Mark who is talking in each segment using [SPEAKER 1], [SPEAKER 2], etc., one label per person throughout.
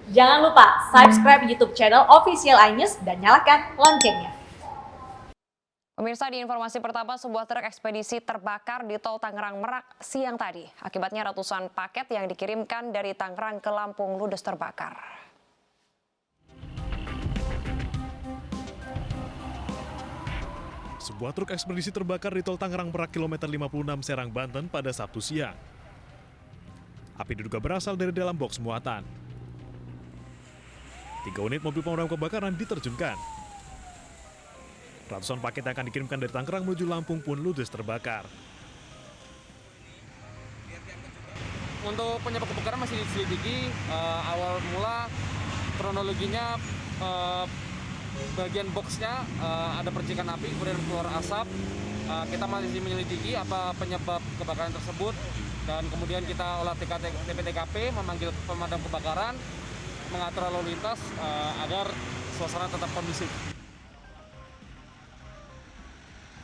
[SPEAKER 1] Jangan lupa subscribe YouTube channel Official iNews dan nyalakan loncengnya.
[SPEAKER 2] Pemirsa, di informasi pertama, sebuah truk ekspedisi terbakar di tol Tangerang Merak siang tadi. Akibatnya ratusan paket yang dikirimkan dari Tangerang ke Lampung ludes terbakar.
[SPEAKER 3] Sebuah truk ekspedisi terbakar di tol Tangerang Merak kilometer 56 Serang, Banten pada Sabtu siang. Api diduga berasal dari dalam boks muatan. 3 unit mobil pemadam kebakaran diterjunkan. Ratusan paket yang akan dikirimkan dari Tangerang menuju Lampung pun ludes terbakar.
[SPEAKER 4] Untuk penyebab kebakaran masih diselidiki. Awal mula kronologinya bagian boxnya ada percikan api, kemudian keluar asap. Kita masih menyelidiki apa penyebab kebakaran tersebut, dan kemudian kita olah TKP, memanggil pemadam kebakaran, mengatur lalu lintas agar suasana tetap kondusif.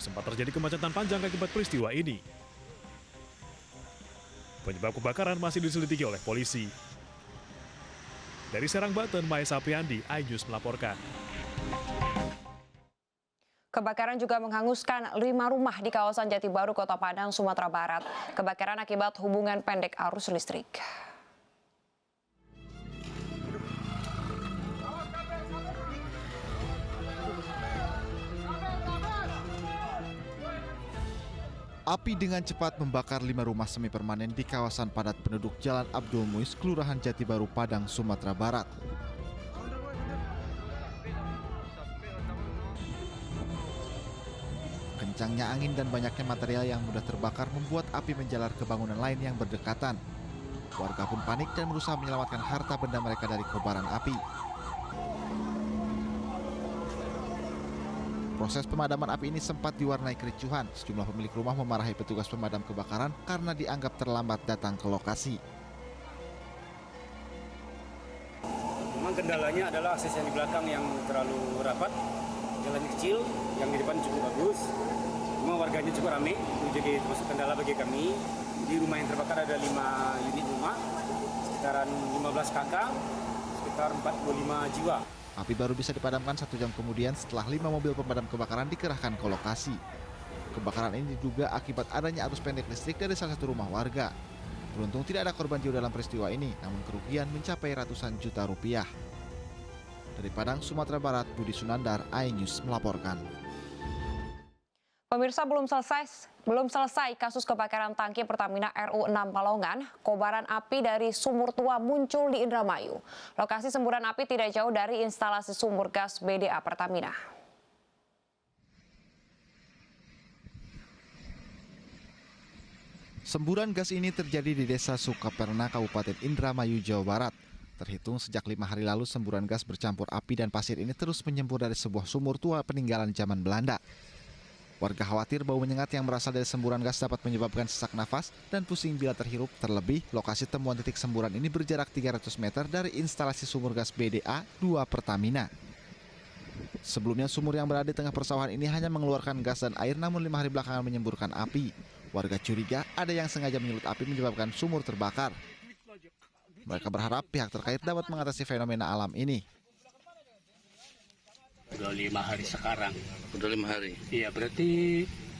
[SPEAKER 3] Sempat terjadi kemacetan panjang akibat peristiwa ini. Penyebab kebakaran masih diselidiki oleh polisi. Dari Serang, Banten, Maya Sapriandi, iNews melaporkan.
[SPEAKER 2] Kebakaran juga menghanguskan 5 rumah di kawasan Jati Baru, Kota Padang, Sumatera Barat. Kebakaran akibat hubungan pendek arus listrik.
[SPEAKER 5] Api dengan cepat membakar 5 rumah semi permanen di kawasan padat penduduk Jalan Abdul Muiz, Kelurahan Jati Baru, Padang, Sumatera Barat. Kencangnya angin dan banyaknya material yang mudah terbakar membuat api menjalar ke bangunan lain yang berdekatan. Warga pun panik dan berusaha menyelamatkan harta benda mereka dari kobaran api. Proses pemadaman api ini sempat diwarnai kericuhan. Sejumlah pemilik rumah memarahi petugas pemadam kebakaran karena dianggap terlambat datang ke lokasi.
[SPEAKER 6] Memang kendalanya adalah akses yang di belakang yang terlalu rapat, jalan kecil, yang di depan cukup bagus. Memang warganya cukup ramai, jadi termasuk kendala bagi kami. Di rumah yang terbakar ada 5 unit rumah, sekitaran 15 kakak, sekitar 45 jiwa.
[SPEAKER 5] Api baru bisa dipadamkan 1 jam kemudian setelah 5 mobil pemadam kebakaran dikerahkan ke lokasi. Kebakaran ini diduga akibat adanya arus pendek listrik dari salah satu rumah warga. Beruntung tidak ada korban jiwa dalam peristiwa ini, namun kerugian mencapai ratusan juta rupiah. Dari Padang, Sumatera Barat, Budi Sunandar, iNews melaporkan.
[SPEAKER 2] Pemirsa, belum selesai kasus kebakaran tangki Pertamina RU6 Balongan. Kobaran api dari sumur tua muncul di Indramayu. Lokasi semburan api tidak jauh dari instalasi sumur gas BDA Pertamina.
[SPEAKER 5] Semburan gas ini terjadi di Desa Sukaperna, Kabupaten Indramayu, Jawa Barat. Terhitung sejak 5 hari lalu, semburan gas bercampur api dan pasir ini terus menyembur dari sebuah sumur tua peninggalan zaman Belanda. Warga khawatir bau menyengat yang berasal dari semburan gas dapat menyebabkan sesak nafas dan pusing bila terhirup. Terlebih, lokasi temuan titik semburan ini berjarak 300 meter dari instalasi sumur gas BDA 2 Pertamina. Sebelumnya, sumur yang berada di tengah persawahan ini hanya mengeluarkan gas dan air, namun 5 hari belakangan menyemburkan api. Warga curiga ada yang sengaja menyulut api menyebabkan sumur terbakar. Mereka berharap pihak terkait dapat mengatasi fenomena alam ini.
[SPEAKER 7] Udah 5 hari sekarang.
[SPEAKER 8] Udah 5 hari?
[SPEAKER 7] Iya, berarti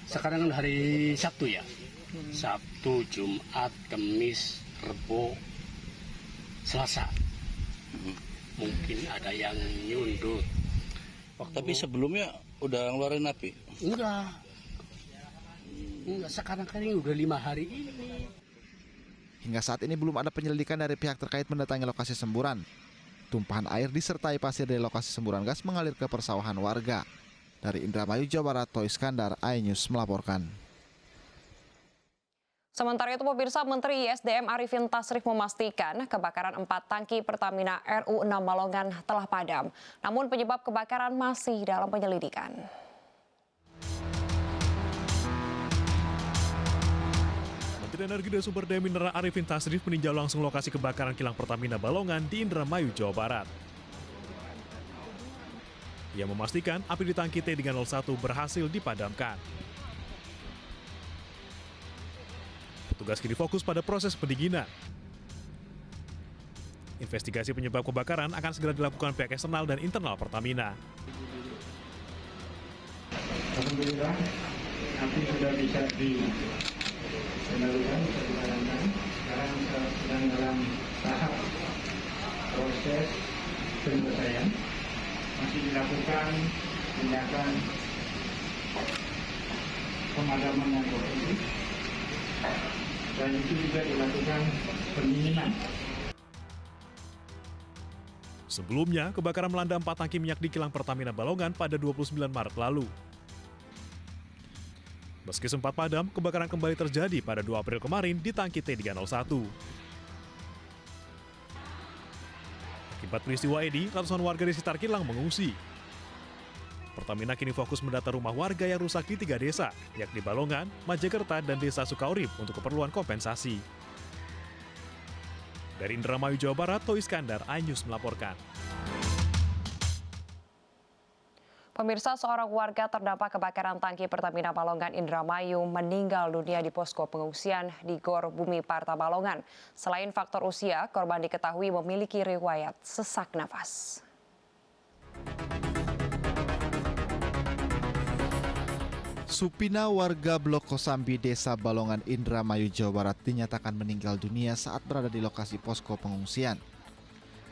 [SPEAKER 7] sekarang kan hari Sabtu ya? Sabtu, Jumat, Kamis, Rebo, Selasa. Mungkin ada yang nyundut.
[SPEAKER 8] Tapi sebelumnya udah ngeluarin api?
[SPEAKER 7] Enggak, sekarang kan ini udah 5 hari ini.
[SPEAKER 5] Hingga saat ini belum ada penyelidikan dari pihak terkait mendatangi lokasi semburan. Tumpahan air disertai pasir dari lokasi semburan gas mengalir ke persawahan warga. Dari Indramayu, Jawa Barat, Toy Iskandar, iNews melaporkan.
[SPEAKER 2] Sementara itu, pemirsa, Menteri ISDM Arifin Tasrif memastikan kebakaran 4 tangki Pertamina RU6 Balongan telah padam. Namun penyebab kebakaran masih dalam penyelidikan.
[SPEAKER 3] Menteri Energi dan Sumber Daya Mineral Arifin Tasrif meninjau langsung lokasi kebakaran kilang Pertamina Balongan di Indramayu, Jawa Barat. Ia memastikan api di tangki T301 berhasil dipadamkan. Petugas kini fokus pada proses pendinginan. investigasi penyebab kebakaran akan segera dilakukan pihak eksternal dan internal Pertamina.
[SPEAKER 9] Alhamdulillah, api sudah bisa dikendalikan, bisa dipadamkan. Sekarang sedang dalam tahap proses penyelesaian. Masih dilakukan tindakan pemadaman yang berfungsi. Dan itu juga dilakukan pendinginan.
[SPEAKER 3] Sebelumnya, kebakaran melanda 4 tangki minyak di kilang Pertamina Balongan pada 29 Maret lalu. Meski sempat padam, kebakaran kembali terjadi pada 2 April kemarin di tangki T301. Akibat peristiwa ini, ratusan warga di sekitar kilang mengungsi. Pertamina kini fokus mendata rumah warga yang rusak di 3 desa, yakni Balongan, Majakerta, dan Desa Sukaurip untuk keperluan kompensasi. Dari Indramayu, Jawa Barat, Toh Iskandar, iNews melaporkan.
[SPEAKER 2] Pemirsa, seorang warga terdampak kebakaran tangki Pertamina Balongan Indramayu meninggal dunia di posko pengungsian di Gor Bumi Parta Balongan. Selain faktor usia, korban diketahui memiliki riwayat sesak nafas.
[SPEAKER 5] Supina, warga Blok Kosambi, Desa Balongan, Indramayu, Jawa Barat, dinyatakan meninggal dunia saat berada di lokasi posko pengungsian.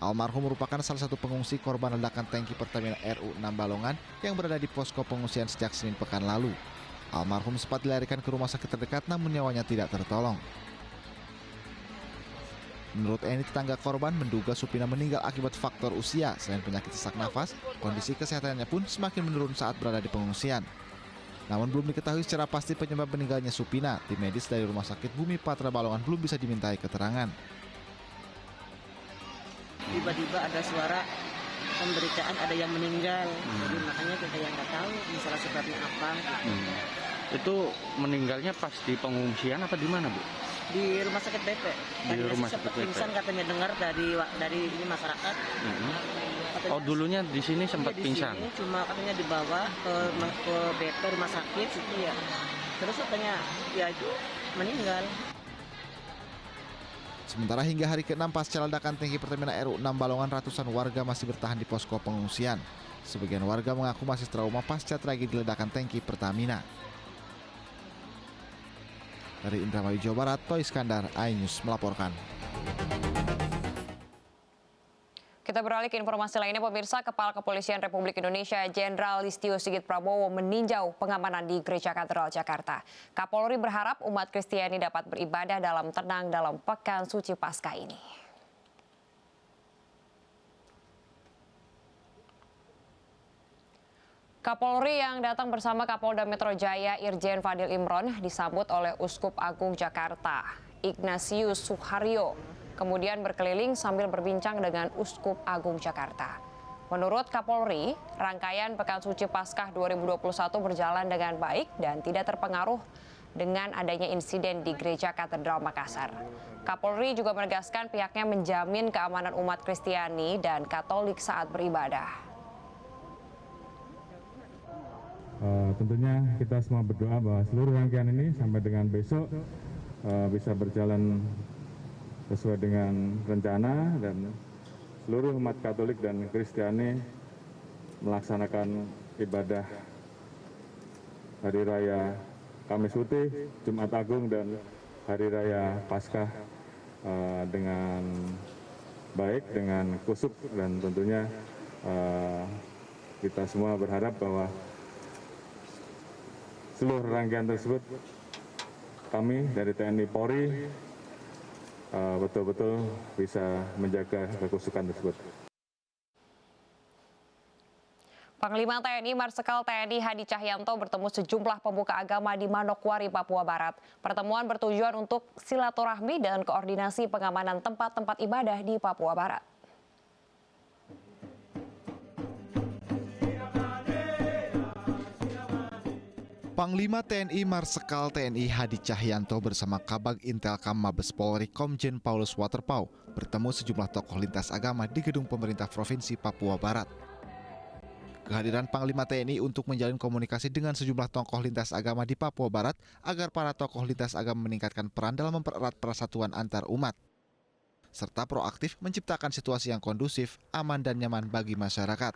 [SPEAKER 5] Almarhum merupakan salah satu pengungsi korban ledakan tangki Pertamina RU6 Balongan yang berada di posko pengungsian sejak Senin pekan lalu. Almarhum sempat dilarikan ke rumah sakit terdekat namun nyawanya tidak tertolong. Menurut Eni, tetangga korban menduga Supina meninggal akibat faktor usia. Selain penyakit sesak nafas, kondisi kesehatannya pun semakin menurun saat berada di pengungsian. Namun belum diketahui secara pasti penyebab meninggalnya Supina. Tim medis dari Rumah Sakit Bumi Patra Balongan belum bisa dimintai keterangan.
[SPEAKER 10] Tiba-tiba ada suara pemberitaan ada yang meninggal, jadi makanya kita yang nggak tahu misalnya sebabnya apa.
[SPEAKER 11] Itu meninggalnya pas di pengungsian apa di mana, Bu?
[SPEAKER 10] Di rumah sakit BP.
[SPEAKER 11] Di rumah
[SPEAKER 10] sempat
[SPEAKER 11] sakit BP.
[SPEAKER 10] pingsan katanya dengar dari ini masyarakat.
[SPEAKER 11] Oh, dulunya di sini sempat
[SPEAKER 10] di
[SPEAKER 11] pingsan.
[SPEAKER 10] Sini, cuma katanya dibawa ke BP rumah sakit situ ya. Terus katanya ya itu meninggal.
[SPEAKER 5] Sementara hingga hari ke-6 pasca ledakan tangki Pertamina RU6 Balongan, ratusan warga masih bertahan di posko pengungsian. Sebagian warga mengaku masih trauma pasca tragedi ledakan tangki Pertamina. Dari Indramayu, Jawa Barat, Toh Iskandar, iNews melaporkan.
[SPEAKER 2] Kita beralih ke informasi lainnya, pemirsa. Kepala Kepolisian Republik Indonesia Jenderal Listio Sigit Prabowo meninjau pengamanan di Gereja Katedral Jakarta. Kapolri berharap umat Kristiani dapat beribadah dalam tenang dalam Pekan Suci Paskah ini. Kapolri yang datang bersama Kapolda Metro Jaya Irjen Fadil Imron disambut oleh Uskup Agung Jakarta, Ignatius Suharyo. Kemudian berkeliling sambil berbincang dengan Uskup Agung Jakarta. Menurut Kapolri, rangkaian Pekan Suci Paskah 2021 berjalan dengan baik dan tidak terpengaruh dengan adanya insiden di Gereja Katedral Makassar. Kapolri juga menegaskan pihaknya menjamin keamanan umat Kristiani dan Katolik saat beribadah.
[SPEAKER 12] Tentunya kita semua berdoa bahwa seluruh rangkaian ini sampai dengan besok bisa berjalan sesuai dengan rencana dan seluruh umat Katolik dan Kristiani melaksanakan ibadah Hari Raya Kamis Putih, Jumat Agung dan Hari Raya Paskah dengan baik, dengan khusyuk, dan tentunya kita semua berharap bahwa seluruh rangkaian tersebut kami dari TNI Polri betul-betul bisa menjaga kekhusyukan tersebut.
[SPEAKER 2] Panglima TNI Marsikal TNI Hadi Cahyanto bertemu sejumlah pemuka agama di Manokwari, Papua Barat. Pertemuan bertujuan untuk silaturahmi dan koordinasi pengamanan tempat-tempat ibadah di Papua Barat.
[SPEAKER 5] Panglima TNI Marsikal TNI Hadi Cahyanto bersama Kabag Intelkam Mabes Polri Komjen Paulus Waterpauw bertemu sejumlah tokoh lintas agama di gedung pemerintah Provinsi Papua Barat. Kehadiran Panglima TNI untuk menjalin komunikasi dengan sejumlah tokoh lintas agama di Papua Barat agar para tokoh lintas agama meningkatkan peran dalam mempererat persatuan antar umat. serta proaktif menciptakan situasi yang kondusif, aman dan nyaman bagi masyarakat.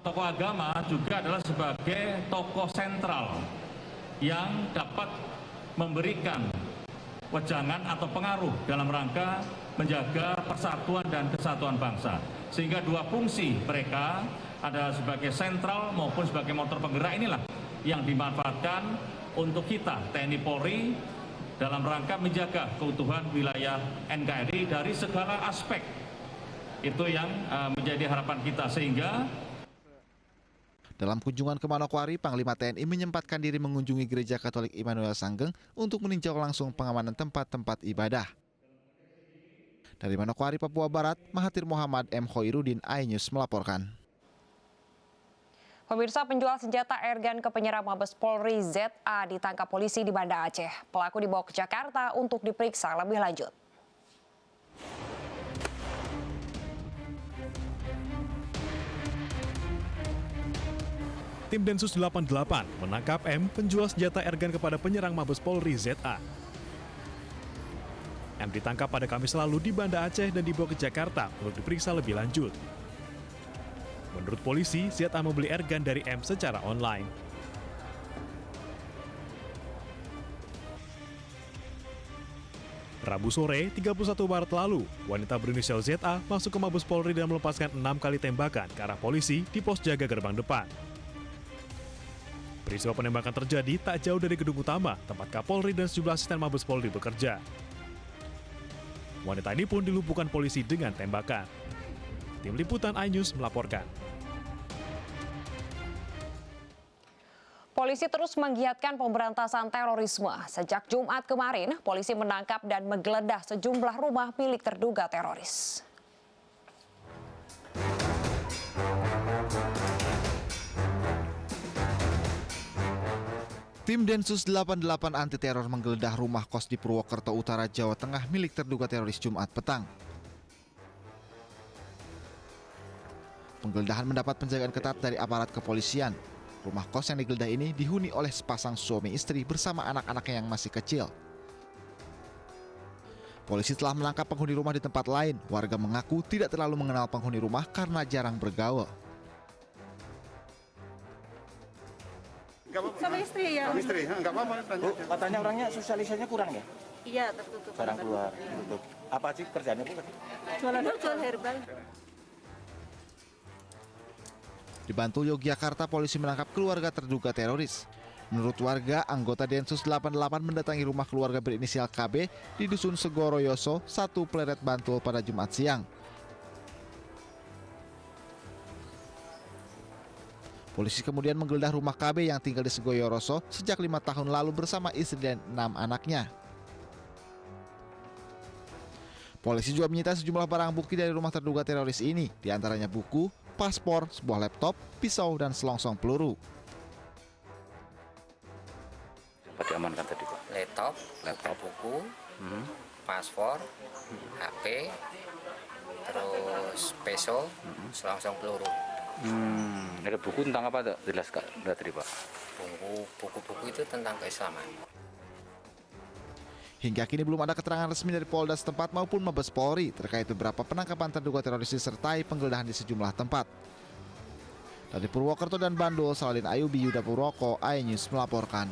[SPEAKER 13] Tokoh agama juga adalah sebagai tokoh sentral yang dapat memberikan wejangan atau pengaruh dalam rangka menjaga persatuan dan kesatuan bangsa. Sehingga dua fungsi mereka ada sebagai sentral maupun sebagai motor penggerak inilah yang dimanfaatkan untuk kita TNI Polri dalam rangka menjaga keutuhan wilayah NKRI dari segala aspek. Itu yang menjadi harapan kita, sehingga
[SPEAKER 5] dalam kunjungan ke Manokwari, Panglima TNI menyempatkan diri mengunjungi Gereja Katolik Immanuel Sanggeng untuk meninjau langsung pengamanan tempat-tempat ibadah. Dari Manokwari, Papua Barat, Mahathir Mohamad M. Khoirudin, iNews melaporkan.
[SPEAKER 2] Pemirsa, penjual senjata airgun ke penyerang Mabes Polri ZA ditangkap polisi di Banda Aceh. Pelaku dibawa ke Jakarta untuk diperiksa lebih lanjut.
[SPEAKER 3] Tim Densus 88 menangkap M, penjual senjata airgun kepada penyerang Mabes Polri ZA. M ditangkap pada Kamis lalu di Banda Aceh dan dibawa ke Jakarta untuk diperiksa lebih lanjut. Menurut polisi, ZA membeli airgun dari M secara online. Rabu sore, 31 Maret lalu, wanita berinisial ZA masuk ke Mabes Polri dan melepaskan 6 kali tembakan ke arah polisi di pos jaga gerbang depan. Peristiwa penembakan terjadi tak jauh dari gedung utama, tempat Kapolri dan sejumlah asisten Mabes Polri bekerja. Wanita ini pun dilumpuhkan polisi dengan tembakan. Tim Liputan iNews melaporkan.
[SPEAKER 2] Polisi terus menggiatkan pemberantasan terorisme. Sejak Jumat kemarin, polisi menangkap dan menggeledah sejumlah rumah milik terduga teroris.
[SPEAKER 5] Tim Densus 88 anti teror menggeledah rumah kos di Purwokerto Utara, Jawa Tengah milik terduga teroris Jumat petang. Penggeledahan mendapat penjagaan ketat dari aparat kepolisian. Rumah kos yang digeledah ini dihuni oleh sepasang suami istri bersama anak-anaknya yang masih kecil. Polisi telah menangkap penghuni rumah di tempat lain. Warga mengaku tidak terlalu mengenal penghuni rumah karena jarang bergaul.
[SPEAKER 10] Sama istri ya.
[SPEAKER 14] Sama istri, nggak apa-apa.
[SPEAKER 11] Bu, katanya orangnya sosialisasinya kurang ya?
[SPEAKER 10] Iya, tertutup.
[SPEAKER 11] Jarang keluar, tertutup. Apa sih kerjanya, Bu?
[SPEAKER 10] Jualan herbal.
[SPEAKER 5] Di Bantul, Yogyakarta, polisi menangkap keluarga terduga teroris. Menurut warga, anggota Densus 88 mendatangi rumah keluarga berinisial KB di Dusun Segoroyoso, 1 Pleret, Bantul pada Jumat siang. Polisi kemudian menggeledah rumah KB yang tinggal di Segoroyoso sejak 5 tahun lalu bersama istri dan 6 anaknya. Polisi juga menyita sejumlah barang bukti dari rumah terduga teroris ini, diantaranya buku, paspor, sebuah laptop, pisau, dan selongsong peluru.
[SPEAKER 11] Apa diamankan tadi, Pak?
[SPEAKER 15] Laptop buku, paspor, HP, terus pisau, selongsong peluru.
[SPEAKER 11] Ada buku tentang apa? Jelas Kak tadi, Pak?
[SPEAKER 15] Buku-buku itu tentang keislaman.
[SPEAKER 5] Hingga kini belum ada keterangan resmi dari Polda setempat maupun Mabes Polri terkait beberapa penangkapan terduga teroris disertai penggeledahan di sejumlah tempat. Dari Purwokerto dan Bandul, Saladin Ayubi, Yuda Purwoko, iNews melaporkan.